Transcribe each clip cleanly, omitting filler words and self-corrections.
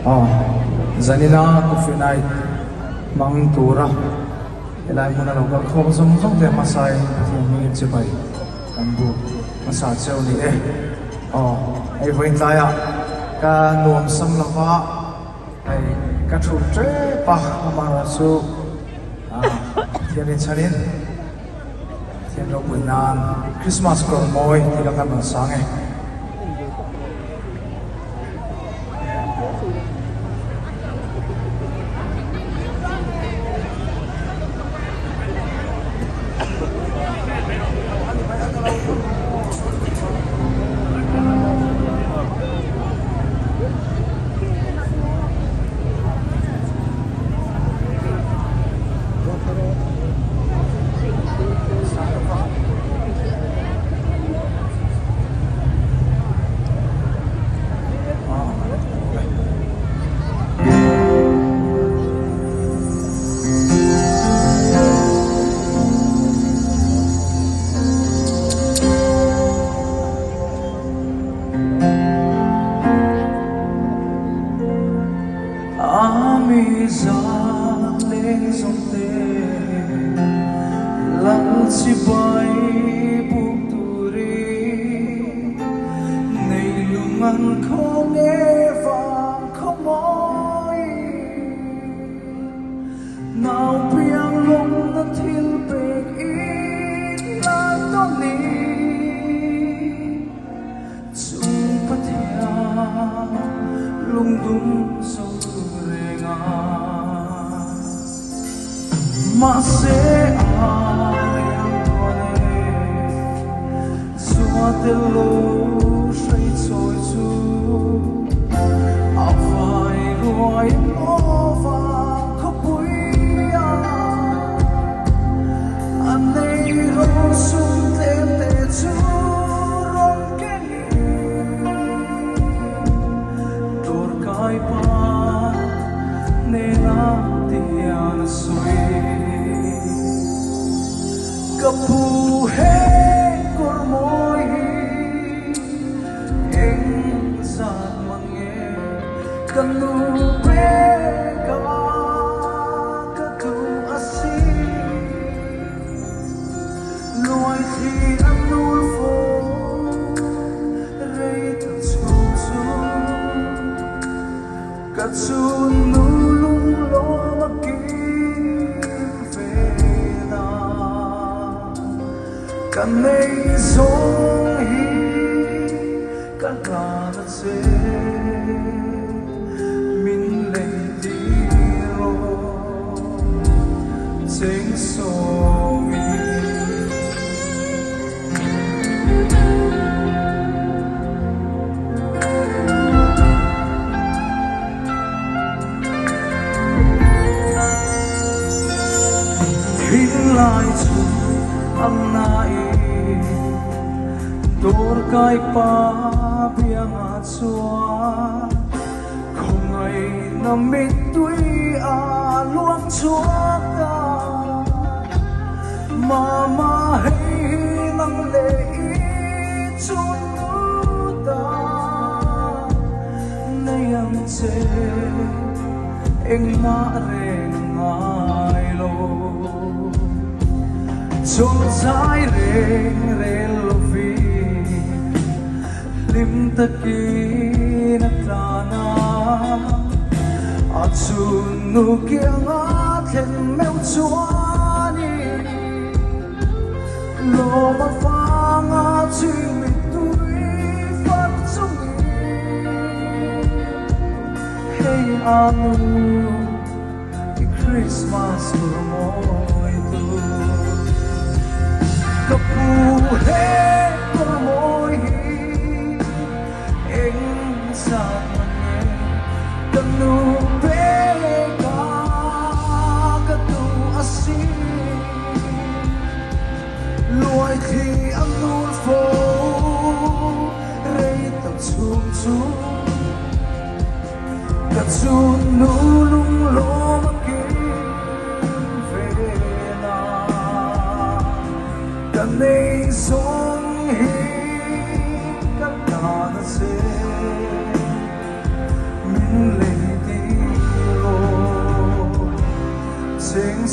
Zanina coffee night mang tura elai muna lo kal khom zong zong te masai thi mi che bai kambu masa cheu ni ai voin taya ka nuam sam lawa ai ka thu tre pa amara su thianin chanin thian lo buinan Christmas kol moi tilakan mang sange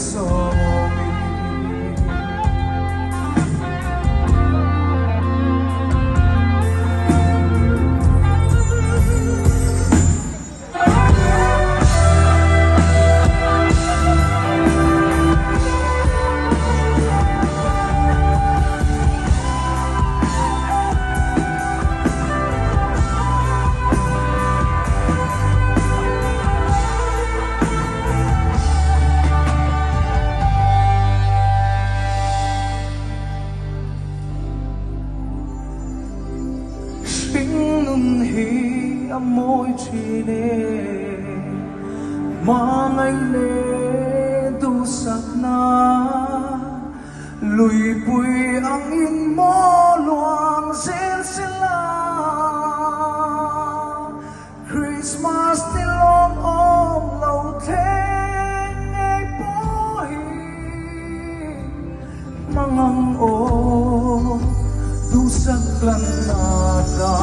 所以。Nun hi amoy chine Mangay le dusak na Lui pui ang in mo luang sin sila Christmas tilong om lau theng ngay pohi Mangang o dusak lan nada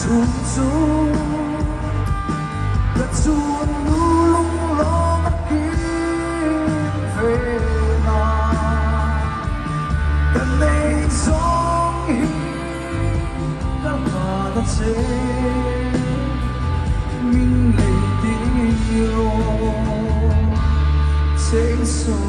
Chung chung Đã chuồn nu lung lo mắt kín về nào Đàn này giông hi Đã mà nó chế Mình lấy tình yêu Chế số